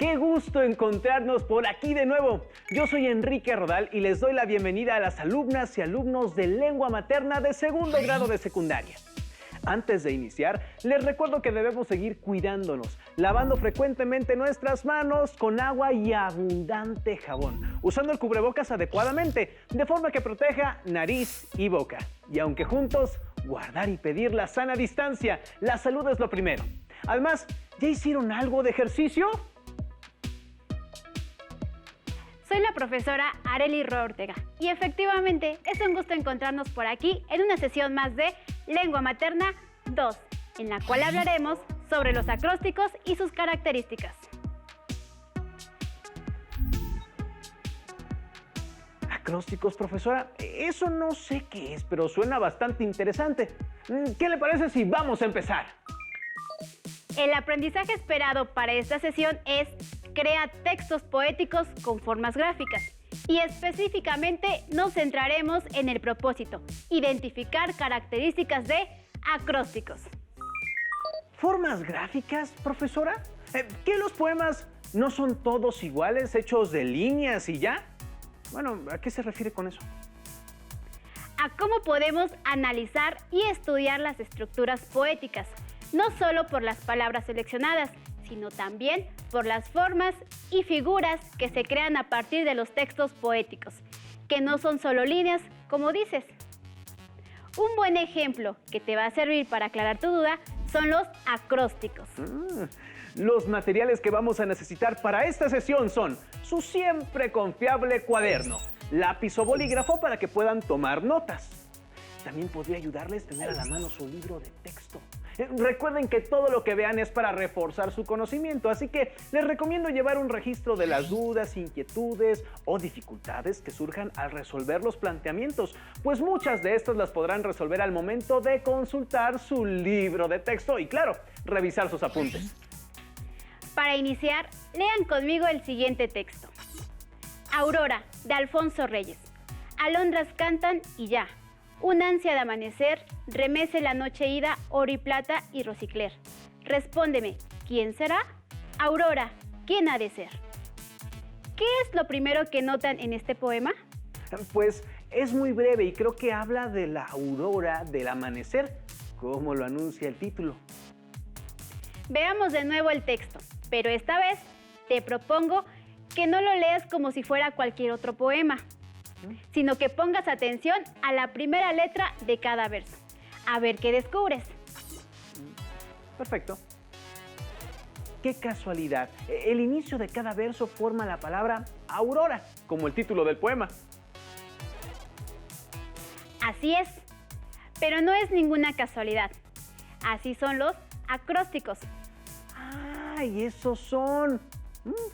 Qué gusto encontrarnos por aquí de nuevo. Yo soy Enrique Rodal y les doy la bienvenida a las alumnas y alumnos de lengua materna de segundo grado de secundaria. Antes de iniciar, les recuerdo que debemos seguir cuidándonos, lavando frecuentemente nuestras manos con agua y abundante jabón, usando el cubrebocas adecuadamente, de forma que proteja nariz y boca. Y aunque juntos, guardar y pedir la sana distancia. La salud es lo primero. Además, ¿ya hicieron algo de ejercicio? Soy la profesora Arely Roa Ortega y efectivamente es un gusto encontrarnos por aquí en una sesión más de Lengua Materna 2, en la cual hablaremos sobre los acrósticos y sus características. ¿Acrósticos, profesora? Eso no sé qué es, pero suena bastante interesante. ¿Qué le parece si vamos a empezar? El aprendizaje esperado para esta sesión es crear textos poéticos con formas gráficas y específicamente nos centraremos en el propósito, identificar características de acrósticos. ¿Formas gráficas, profesora? ¿Que los poemas no son todos iguales, hechos de líneas y ya? Bueno, ¿a qué se refiere con eso? A cómo podemos analizar y estudiar las estructuras poéticas, no solo por las palabras seleccionadas, sino también por las formas y figuras que se crean a partir de los textos poéticos, que no son solo líneas, como dices. Un buen ejemplo que te va a servir para aclarar tu duda son los acrósticos. Los materiales que vamos a necesitar para esta sesión son su siempre confiable cuaderno, lápiz o bolígrafo para que puedan tomar notas. También podría ayudarles tener a la mano su libro de texto. Recuerden que todo lo que vean es para reforzar su conocimiento, así que les recomiendo llevar un registro de las dudas, inquietudes o dificultades que surjan al resolver los planteamientos, pues muchas de estas las podrán resolver al momento de consultar su libro de texto y, claro, revisar sus apuntes. Para iniciar, lean conmigo el siguiente texto. Aurora, de Alfonso Reyes. Alondras cantan y ya. Un ansia de amanecer, remece la noche ida, oro y plata y rosicler. Respóndeme, ¿quién será? Aurora, ¿quién ha de ser? ¿Qué es lo primero que notan en este poema? Pues es muy breve y creo que habla de la aurora, del amanecer, como lo anuncia el título. Veamos de nuevo el texto, pero esta vez te propongo que no lo leas como si fuera cualquier otro poema, sino que pongas atención a la primera letra de cada verso. A ver qué descubres. Perfecto. ¡Qué casualidad! El inicio de cada verso forma la palabra aurora, como el título del poema. Así es, pero no es ninguna casualidad. Así son los acrósticos. ¡Ay, esos son!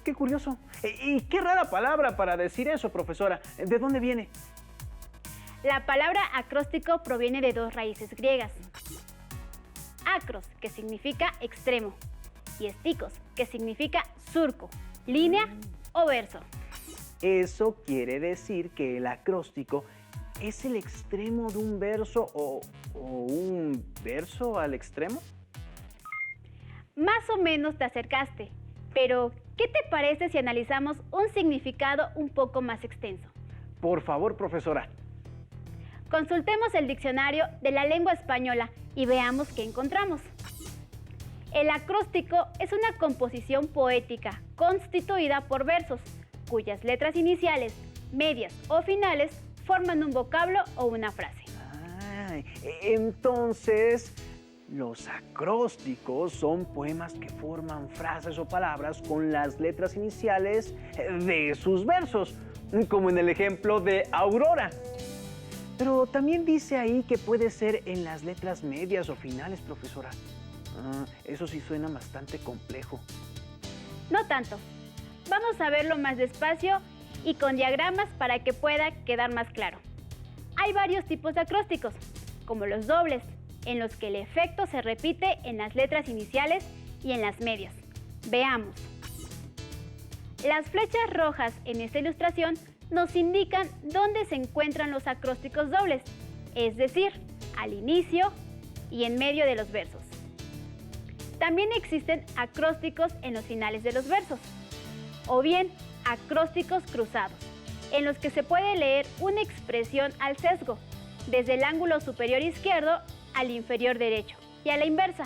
¡Qué curioso! Y qué rara palabra para decir eso, profesora. ¿De dónde viene? La palabra acróstico proviene de dos raíces griegas. Acros, que significa extremo, y esticos, que significa surco, línea o verso. Eso quiere decir que el acróstico es el extremo de un verso o un verso al extremo. Más o menos te acercaste, pero ¿qué te parece si analizamos un significado un poco más extenso? Por favor, profesora. Consultemos el diccionario de la lengua española y veamos qué encontramos. El acróstico es una composición poética constituida por versos, cuyas letras iniciales, medias o finales forman un vocablo o una frase. Entonces, los acrósticos son poemas que forman frases o palabras con las letras iniciales de sus versos, como en el ejemplo de Aurora. Pero también dice ahí que puede ser en las letras medias o finales, profesora. Eso sí suena bastante complejo. No tanto. Vamos a verlo más despacio y con diagramas para que pueda quedar más claro. Hay varios tipos de acrósticos, como los dobles, en los que el efecto se repite en las letras iniciales y en las medias. Veamos. Las flechas rojas en esta ilustración nos indican dónde se encuentran los acrósticos dobles, es decir, al inicio y en medio de los versos. También existen acrósticos en los finales de los versos, o bien acrósticos cruzados, en los que se puede leer una expresión al sesgo, desde el ángulo superior izquierdo al inferior derecho y a la inversa.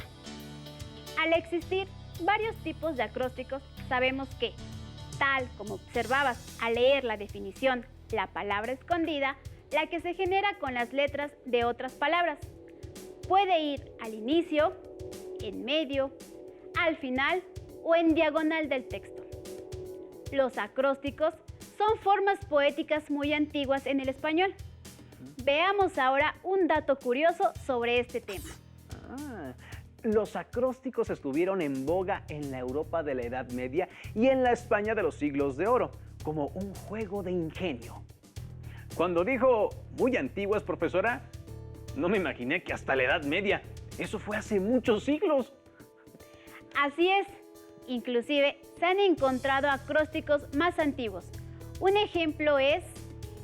Al existir varios tipos de acrósticos, sabemos que, tal como observabas al leer la definición, la palabra escondida, la que se genera con las letras de otras palabras, puede ir al inicio, en medio, al final o en diagonal del texto. Los acrósticos son formas poéticas muy antiguas en el español. Veamos ahora un dato curioso sobre este tema. Los acrósticos estuvieron en boga en la Europa de la Edad Media y en la España de los siglos de oro, como un juego de ingenio. Cuando dijo muy antiguas, profesora, no me imaginé que hasta la Edad Media. Eso fue hace muchos siglos. Así es. Inclusive se han encontrado acrósticos más antiguos. Un ejemplo es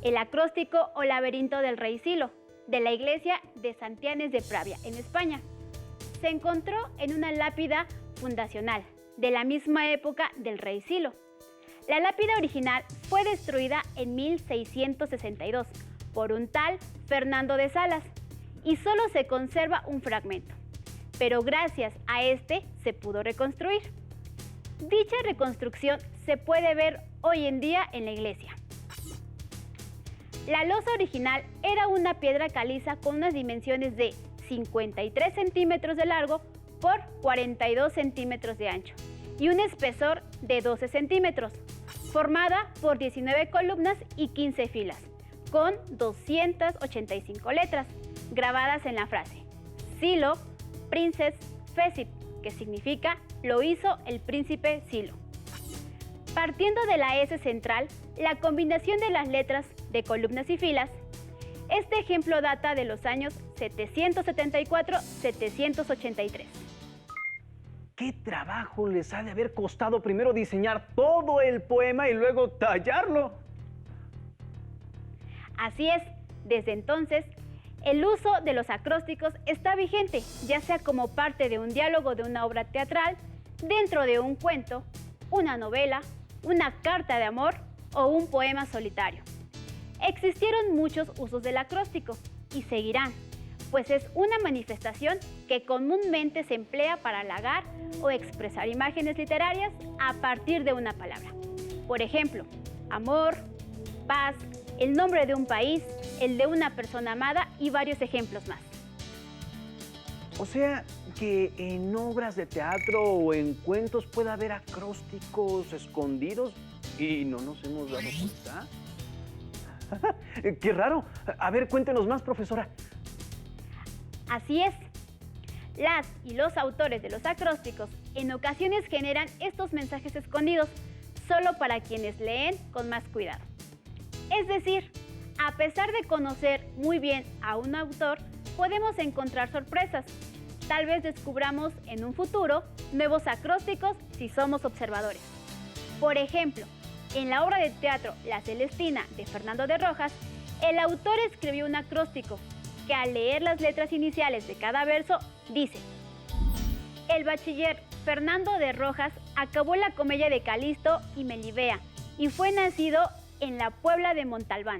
el acróstico o laberinto del Rey Silo, de la iglesia de Santianes de Pravia, en España. Se encontró en una lápida fundacional de la misma época del Rey Silo. La lápida original fue destruida en 1662 por un tal Fernando de Salas y solo se conserva un fragmento, pero gracias a este se pudo reconstruir. Dicha reconstrucción se puede ver hoy en día en la iglesia. La losa original era una piedra caliza con unas dimensiones de 53 centímetros de largo por 42 centímetros de ancho y un espesor de 12 centímetros, formada por 19 columnas y 15 filas, con 285 letras grabadas en la frase Silo, Princes Fecit, que significa lo hizo el príncipe Silo. Partiendo de la S central, la combinación de las letras de columnas y filas, este ejemplo data de los años 774-783. ¿Qué trabajo les ha de haber costado primero diseñar todo el poema y luego tallarlo? Así es, desde entonces, el uso de los acrósticos está vigente, ya sea como parte de un diálogo de una obra teatral, dentro de un cuento, una novela, una carta de amor o un poema solitario. Existieron muchos usos del acróstico y seguirán, pues es una manifestación que comúnmente se emplea para halagar o expresar imágenes literarias a partir de una palabra. Por ejemplo, amor, paz, el nombre de un país, el de una persona amada y varios ejemplos más. O sea, que en obras de teatro o en cuentos puede haber acrósticos escondidos y no nos hemos dado cuenta. ¡Qué raro! A ver, cuéntenos más, profesora. Así es. Las y los autores de los acrósticos en ocasiones generan estos mensajes escondidos solo para quienes leen con más cuidado. Es decir, a pesar de conocer muy bien a un autor, podemos encontrar sorpresas. Tal vez descubramos en un futuro nuevos acrósticos si somos observadores. Por ejemplo, en la obra de teatro La Celestina de Fernando de Rojas, el autor escribió un acróstico que al leer las letras iniciales de cada verso dice: el bachiller Fernando de Rojas acabó la comedia de Calisto y Melibea y fue nacido en la Puebla de Montalbán.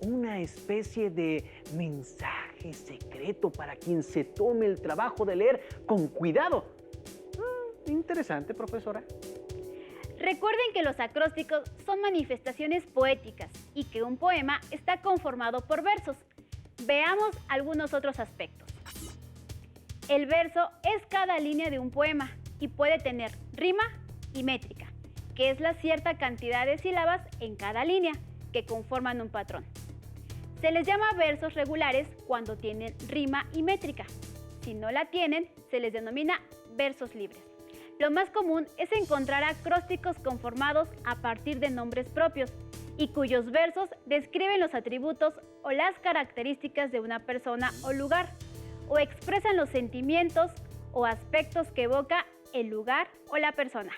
Una especie de mensaje secreto para quien se tome el trabajo de leer con cuidado. Interesante, profesora. Recuerden que los acrósticos son manifestaciones poéticas y que un poema está conformado por versos. Veamos algunos otros aspectos. El verso es cada línea de un poema y puede tener rima y métrica, que es la cierta cantidad de sílabas en cada línea que conforman un patrón. Se les llama versos regulares cuando tienen rima y métrica. Si no la tienen, se les denomina versos libres. Lo más común es encontrar acrósticos conformados a partir de nombres propios y cuyos versos describen los atributos o las características de una persona o lugar, o expresan los sentimientos o aspectos que evoca el lugar o la persona.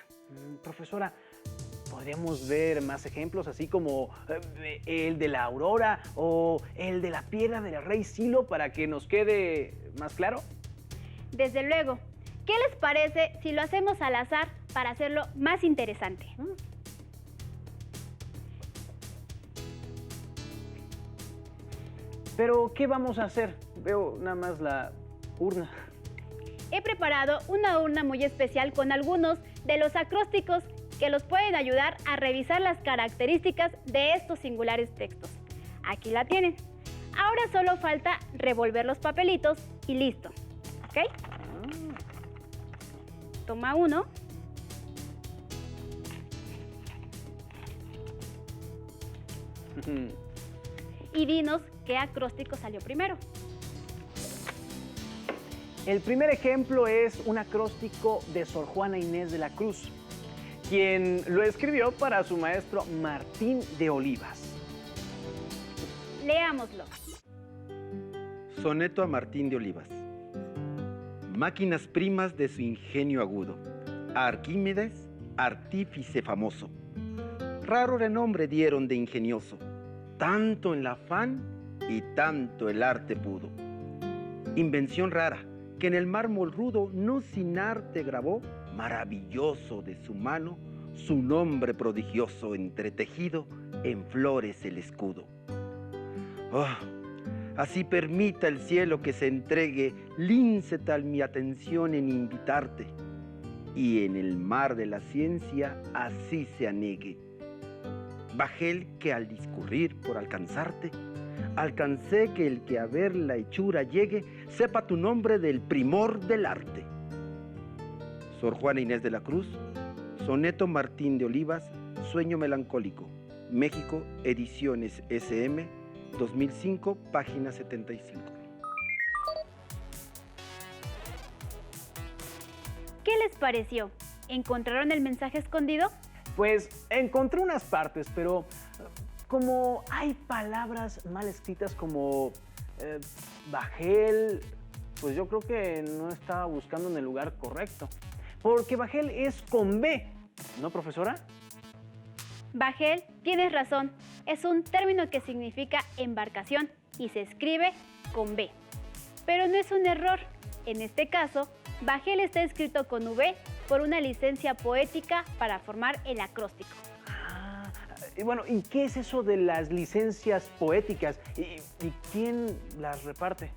Profesora, ¿podríamos ver más ejemplos así como el de la aurora o el de la piedra del Rey Silo para que nos quede más claro? Desde luego, ¿Qué les parece si lo hacemos al azar para hacerlo más interesante? Pero, ¿qué vamos a hacer? Veo nada más la urna. He preparado una urna muy especial con algunos de los acrósticos que los pueden ayudar a revisar las características de estos singulares textos. Aquí la tienen. Ahora solo falta revolver los papelitos y listo. ¿Ok? Toma uno. Y dinos qué acróstico salió primero. El primer ejemplo es un acróstico de Sor Juana Inés de la Cruz, quien lo escribió para su maestro Martín de Olivas. Leámoslo. Soneto a Martín de Olivas. Máquinas primas de su ingenio agudo, a Arquímedes, artífice famoso. Raro renombre dieron de ingenioso, tanto el afán y tanto el arte pudo. Invención rara, que en el mármol rudo no sin arte grabó, maravilloso de su mano, su nombre prodigioso entretejido en flores el escudo. Oh, así permita el cielo que se entregue, lince tal mi atención en invitarte, y en el mar de la ciencia así se anegue. Bajel que al discurrir por alcanzarte, alcancé que el que a ver la hechura llegue, sepa tu nombre del primor del arte. Sor Juana Inés de la Cruz, Soneto Martín de Olivas, Sueño melancólico, México, Ediciones SM, 2005, página 75. ¿Qué les pareció? ¿Encontraron el mensaje escondido? Pues encontré unas partes, pero como hay palabras mal escritas como bajel, pues yo creo que no estaba buscando en el lugar correcto. Porque bajel es con B, ¿no, profesora? Bajel, tienes razón, es un término que significa embarcación y se escribe con B. Pero no es un error. En este caso, bajel está escrito con V por una licencia poética para formar el acróstico. Y bueno, ¿y qué es eso de las licencias poéticas? ¿Y quién las reparte?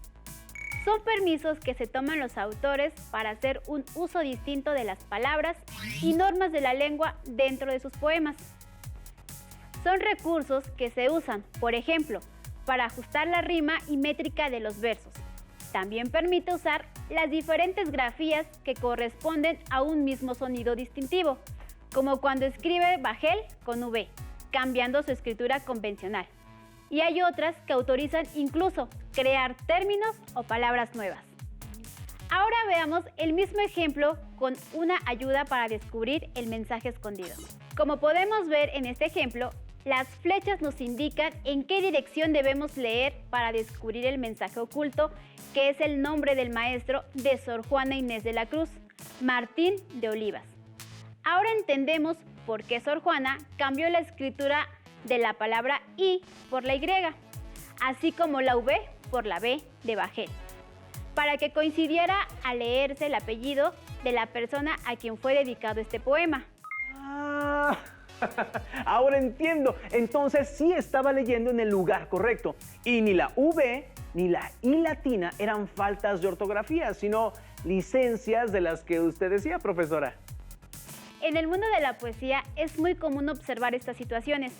Son permisos que se toman los autores para hacer un uso distinto de las palabras y normas de la lengua dentro de sus poemas. Son recursos que se usan, por ejemplo, para ajustar la rima y métrica de los versos. También permite usar las diferentes grafías que corresponden a un mismo sonido distintivo, como cuando escribe bajel con V, cambiando su escritura convencional. Y hay otras que autorizan incluso crear términos o palabras nuevas. Ahora veamos el mismo ejemplo con una ayuda para descubrir el mensaje escondido. Como podemos ver en este ejemplo, las flechas nos indican en qué dirección debemos leer para descubrir el mensaje oculto, que es el nombre del maestro de Sor Juana Inés de la Cruz, Martín de Olivas. Ahora entendemos por qué Sor Juana cambió la escritura de la palabra I por la Y, así como la V por la B de bajel, para que coincidiera al leerse el apellido de la persona a quien fue dedicado este poema. Ahora entiendo. Entonces sí estaba leyendo en el lugar correcto. Y ni la V ni la I latina eran faltas de ortografía, sino licencias de las que usted decía, profesora. En el mundo de la poesía es muy común observar estas situaciones.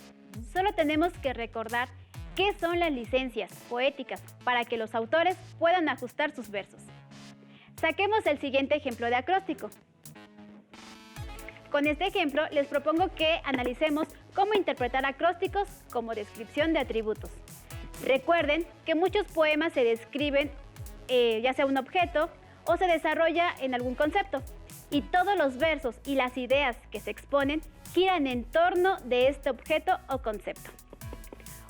Solo tenemos que recordar qué son las licencias poéticas para que los autores puedan ajustar sus versos. Saquemos el siguiente ejemplo de acróstico. Con este ejemplo les propongo que analicemos cómo interpretar acrósticos como descripción de atributos. Recuerden que muchos poemas se describen ya sea un objeto o se desarrolla en algún concepto, y todos los versos y las ideas que se exponen giran en torno de este objeto o concepto.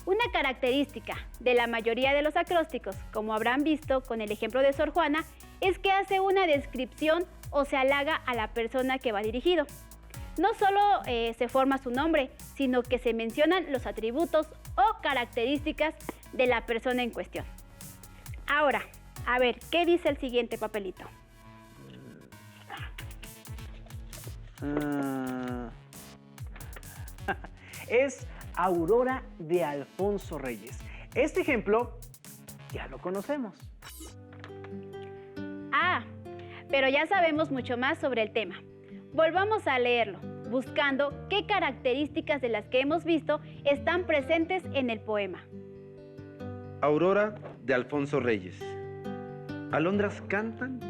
Una característica de la mayoría de los acrósticos, como habrán visto con el ejemplo de Sor Juana, es que hace una descripción o se halaga a la persona que va dirigido. No solo se forma su nombre, sino que se mencionan los atributos o características de la persona en cuestión. Ahora, a ver, ¿qué dice el siguiente papelito? Ah. Es Aurora de Alfonso Reyes. Este ejemplo ya lo conocemos. Ah, pero ya sabemos mucho más sobre el tema. Volvamos a leerlo, buscando qué características de las que hemos visto están presentes en el poema. Aurora de Alfonso Reyes. Alondras cantan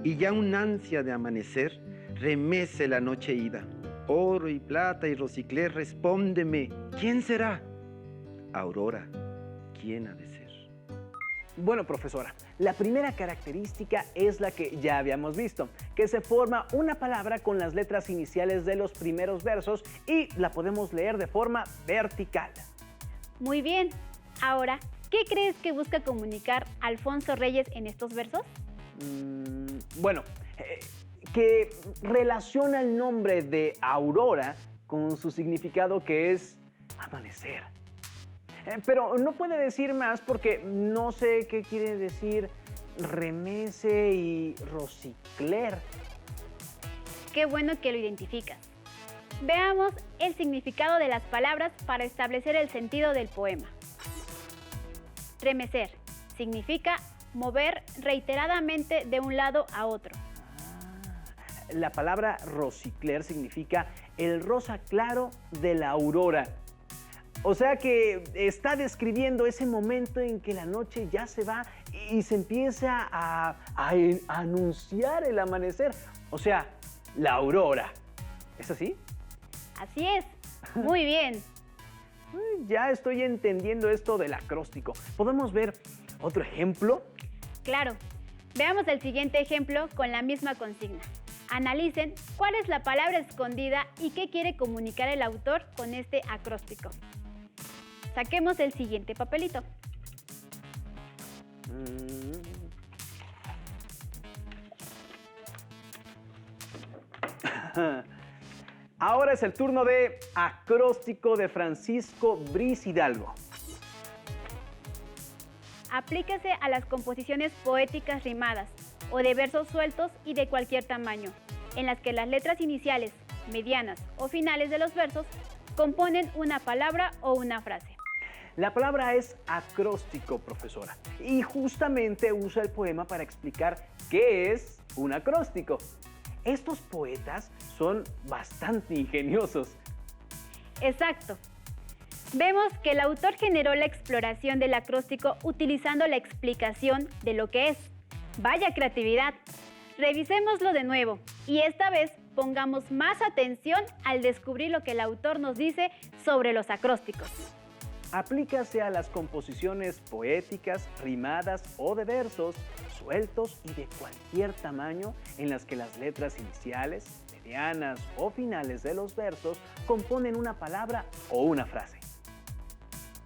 y ya un ansia de amanecer remece la noche ida. Oro y plata y rosicler, respóndeme, ¿quién será? Aurora, ¿quién ha de ser? Bueno, profesora, la primera característica es la que ya habíamos visto, que se forma una palabra con las letras iniciales de los primeros versos y la podemos leer de forma vertical. Muy bien. Ahora, ¿qué crees que busca comunicar Alfonso Reyes en estos versos? Bueno, que relaciona el nombre de Aurora con su significado, que es amanecer. Pero no puede decir más porque no sé qué quiere decir remece y rosicler. Qué bueno que lo identificas. Veamos el significado de las palabras para establecer el sentido del poema. Remecer significa mover reiteradamente de un lado a otro. La palabra rosicler significa el rosa claro de la aurora. O sea que está describiendo ese momento en que la noche ya se va y se empieza a anunciar el amanecer. O sea, la aurora. ¿Es así? Así es. Muy bien. Ya estoy entendiendo esto del acróstico. ¿Podemos ver otro ejemplo? Claro. Veamos el siguiente ejemplo con la misma consigna. Analicen cuál es la palabra escondida y qué quiere comunicar el autor con este acróstico. Saquemos el siguiente papelito. Ahora es el turno de acróstico de Francisco Briz Hidalgo. Aplícase a las composiciones poéticas rimadas o de versos sueltos y de cualquier tamaño, en las que las letras iniciales, medianas o finales de los versos componen una palabra o una frase. La palabra es acróstico, profesora, y justamente usa el poema para explicar qué es un acróstico. Estos poetas son bastante ingeniosos. Exacto. Vemos que el autor generó la exploración del acróstico utilizando la explicación de lo que es. ¡Vaya creatividad! Revisémoslo de nuevo y esta vez pongamos más atención al descubrir lo que el autor nos dice sobre los acrósticos. Aplícase a las composiciones poéticas, rimadas o de versos, sueltos y de cualquier tamaño, en las que las letras iniciales, medianas o finales de los versos componen una palabra o una frase.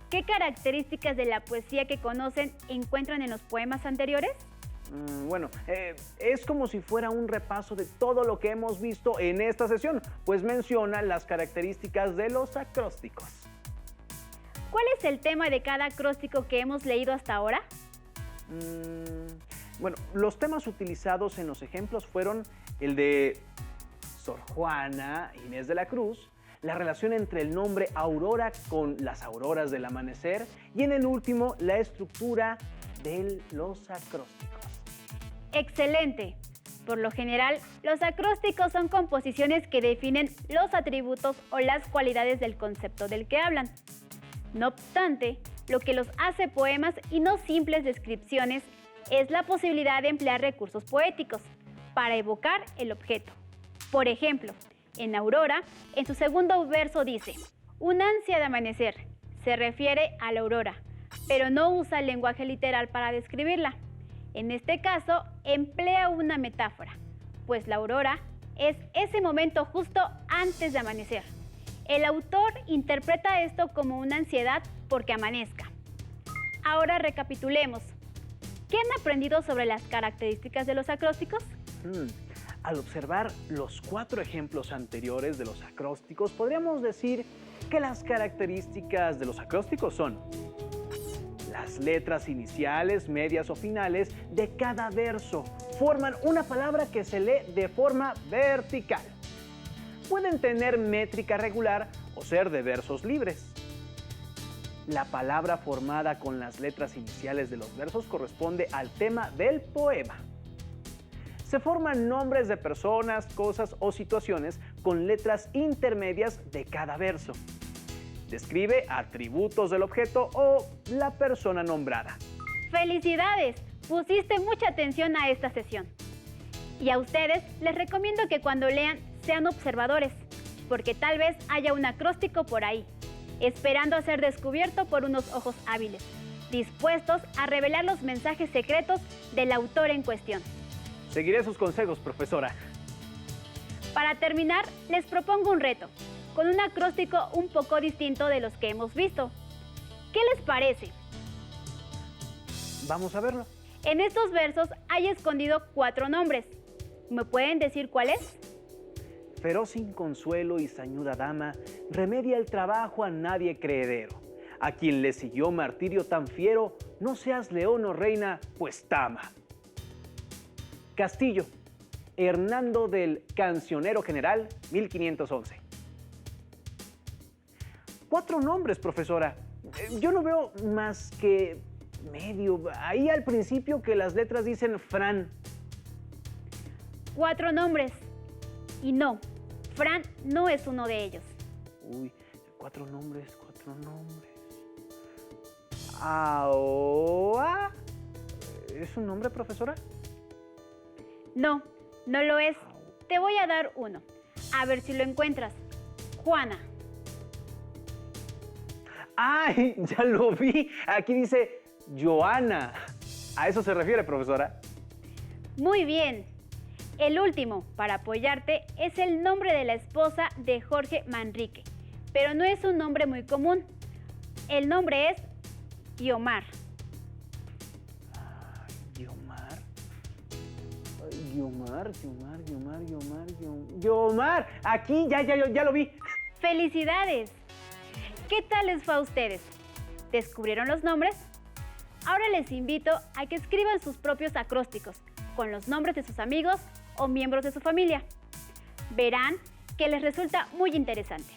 ¿Qué características de la poesía que conocen encuentran en los poemas anteriores? Bueno, es como si fuera un repaso de todo lo que hemos visto en esta sesión, pues menciona las características de los acrósticos. ¿Cuál es el tema de cada acróstico que hemos leído hasta ahora? Bueno, los temas utilizados en los ejemplos fueron el de Sor Juana Inés de la Cruz, la relación entre el nombre Aurora con las auroras del amanecer y en el último la estructura de los acrósticos. ¡Excelente! Por lo general, los acrósticos son composiciones que definen los atributos o las cualidades del concepto del que hablan. No obstante, lo que los hace poemas y no simples descripciones es la posibilidad de emplear recursos poéticos para evocar el objeto. Por ejemplo, en Aurora, en su segundo verso dice: "Un ansia de amanecer", se refiere a la aurora, pero no usa el lenguaje literal para describirla. En este caso, emplea una metáfora, pues la aurora es ese momento justo antes de amanecer. El autor interpreta esto como una ansiedad porque amanezca. Ahora recapitulemos. ¿Qué han aprendido sobre las características de los acrósticos? Al observar los 4 ejemplos anteriores de los acrósticos, podríamos decir que las características de los acrósticos son las letras iniciales, medias o finales de cada verso forman una palabra que se lee de forma vertical. pueden tener métrica regular o ser de versos libres. La palabra formada con las letras iniciales de los versos corresponde al tema del poema. Se forman nombres de personas, cosas o situaciones con letras intermedias de cada verso. Describe atributos del objeto o la persona nombrada. ¡Felicidades! Pusiste mucha atención a esta sesión. Y a ustedes les recomiendo que cuando lean sean observadores, porque tal vez haya un acróstico por ahí, esperando a ser descubierto por unos ojos hábiles, dispuestos a revelar los mensajes secretos del autor en cuestión. Seguiré sus consejos, profesora. Para terminar, les propongo un reto, con un acróstico un poco distinto de los que hemos visto. ¿Qué les parece? Vamos a verlo. En estos versos hay escondido 4 nombres. ¿Me pueden decir cuáles? Feroz inconsuelo y sañuda dama, remedia el trabajo a nadie creedero. A quien le siguió martirio tan fiero, no seas león o reina, pues tama. Castillo, Hernando del Cancionero General, 1511. 4 nombres, profesora. Yo no veo más que medio. Ahí al principio que las letras dicen Fran. 4 nombres. Y no, Fran no es uno de ellos. Uy, 4 nombres, 4 nombres. Aoa. ¿Es un nombre, profesora? No, no lo es. Te voy a dar uno. A ver si lo encuentras. Juana. ¡Ay! Ya lo vi. Aquí dice Joana. ¿A eso se refiere, profesora? Muy bien. El último, para apoyarte, es el nombre de la esposa de Jorge Manrique. Pero no es un nombre muy común. El nombre es Guiomar. Guiomar. Aquí ya lo vi. ¡Felicidades! ¿Qué tal les fue a ustedes? ¿Descubrieron los nombres? Ahora les invito a que escriban sus propios acrósticos con los nombres de sus amigos o miembros de su familia. Verán que les resulta muy interesante.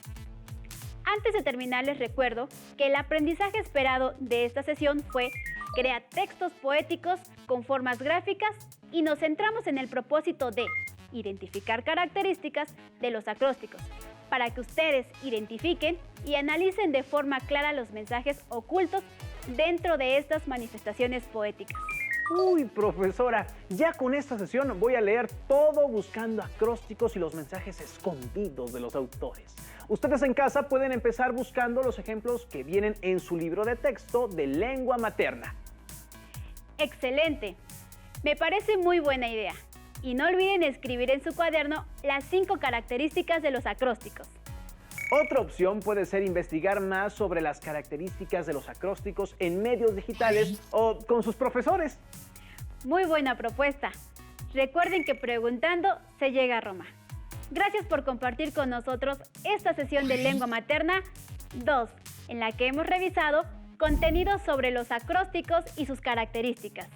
Antes de terminar, les recuerdo que el aprendizaje esperado de esta sesión fue crear textos poéticos con formas gráficas y nos centramos en el propósito de identificar características de los acrósticos para que ustedes identifiquen y analicen de forma clara los mensajes ocultos dentro de estas manifestaciones poéticas. Uy, profesora, ya con esta sesión voy a leer todo buscando acrósticos y los mensajes escondidos de los autores. Ustedes en casa pueden empezar buscando los ejemplos que vienen en su libro de texto de lengua materna. ¡Excelente! Me parece muy buena idea. Y no olviden escribir en su cuaderno las 5 características de los acrósticos. Otra opción puede ser investigar más sobre las características de los acrósticos en medios digitales o con sus profesores. Muy buena propuesta. Recuerden que preguntando se llega a Roma. Gracias por compartir con nosotros esta sesión de Lengua Materna 2, en la que hemos revisado contenido sobre los acrósticos y sus características.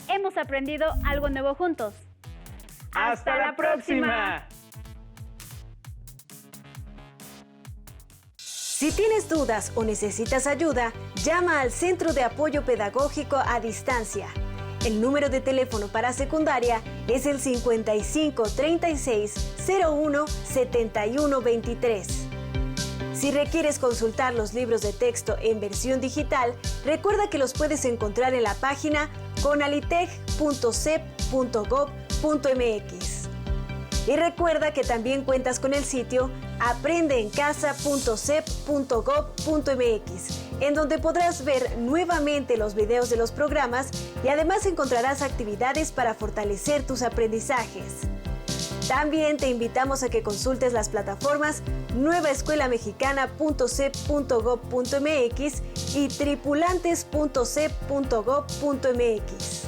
Hemos aprendido algo nuevo juntos. ¡Hasta la próxima! Si tienes dudas o necesitas ayuda, llama al Centro de Apoyo Pedagógico a Distancia. El número de teléfono para secundaria es el 55 36 01 71 23. Si requieres consultar los libros de texto en versión digital, recuerda que los puedes encontrar en la página conalitech.cep.gov.mx. Y recuerda que también cuentas con el sitio aprendeencasa.cep.gov.mx, en donde podrás ver nuevamente los videos de los programas y además encontrarás actividades para fortalecer tus aprendizajes. También te invitamos a que consultes las plataformas nuevaescuelamexicana.cep.gov.mx y tripulantes.cep.gov.mx.